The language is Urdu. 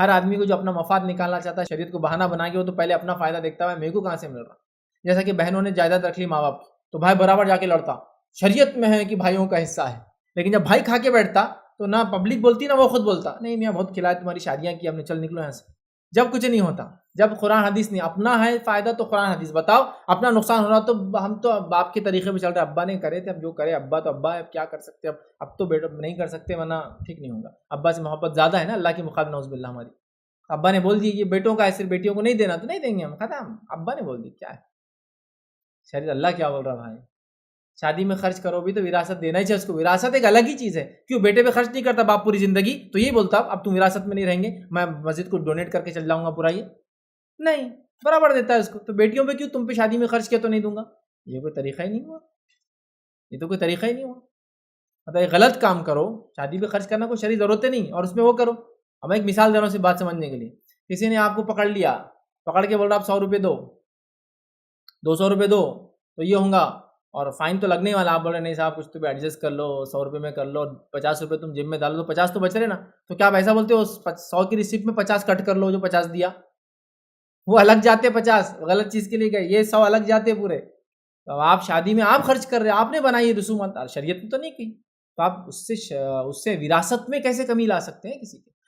ہر آدمی کو جو اپنا مفاد نکالنا چاہتا ہے شریعت کو بہانہ بنا کے وہ تو پہلے اپنا فائدہ دیکھتا ہے، میرے کو کہاں سے مل رہا. جیسا کہ بہنوں نے جائیداد رکھ لی ماں باپ کی تو بھائی برابر جا کے لڑتا، شریعت میں ہے کہ بھائیوں کا حصہ ہے. لیکن جب بھائی کھا کے بیٹھتا تو نہ پبلک بولتی نہ وہ خود بولتا، نہیں میاں بہت کھلایا تمہاری شادیاں کی، ہم نے چل نکلو یہاں سے. جب کچھ نہیں ہوتا، جب قرآن حدیث نہیں، اپنا ہے فائدہ تو قرآن حدیث بتاؤ، اپنا نقصان ہو رہا تو ہم تو باپ کے طریقے پہ چل رہے، ابا نے کرے تھے اب جو کرے، ابا تو ابا ہے اب کیا کر سکتے، اب تو بیٹا نہیں کر سکتے ورنہ ٹھیک نہیں ہوگا. ابا سے محبت زیادہ ہے نا اللہ کے مقابلے نعوذ باللہ ہماری. ابا نے بول دی یہ بیٹوں کا ہے صرف بیٹیوں کو نہیں دینا تو نہیں دیں گے ہم، ختم. ابا نے بول دی کیا ہے شریعت، اللہ کیا بول رہا بھائی. شادی میں خرچ کرو بھی تو وراثت دینا ہی چاہیے اس کو، وراثت ایک الگ ہی چیز ہے. کیوں بیٹے پہ خرچ نہیں کرتا باپ پوری زندگی تو یہی بولتا اب تم وراثت میں نہیں رہیں گے، میں مسجد کو ڈونیٹ کر کے چل جاؤں گا پورا، یہ نہیں برابر دیتا ہے اس کو. تو بیٹیوں پہ کیوں تم پہ شادی میں خرچ کیا تو نہیں دوں گا، یہ کوئی طریقہ ہی نہیں ہوا، یہ تو کوئی طریقہ ہی نہیں ہوا. مطلب غلط کام کرو، شادی پہ خرچ کرنا کوئی شرعی ضرورت نہیں اور اس میں وہ کرو. اب میں ایک مثال دے رہا ہوں صرف بات سمجھنے کے لیے. کسی نے آپ کو پکڑ لیا، پکڑ کے بول رہا آپ 100 روپے دو، 200 روپے دو تو یہ ہوں گا اور فائن تو لگنے والا. آپ بول رہے نہیں صاحب کچھ تو بھی ایڈجسٹ کر لو، 100 روپے میں کر لو، 50 روپے تم جیب میں ڈالو تو 50 تو بچ رہے نا. تو کیا آپ ایسا بولتے ہو 100 کی ریسیپٹ میں 50 کٹ کر لو جو 50 دیا، وہ الگ جاتے 50 غلط چیز کے لیے گئے، یہ 100 الگ جاتے پورے. تو آپ شادی میں آپ خرچ کر رہے، آپ نے بنائی رسومات، شریعت نے تو نہیں کی. تو آپ اس سے وراثت میں کیسے کمی لا سکتے ہیں کسی کے؟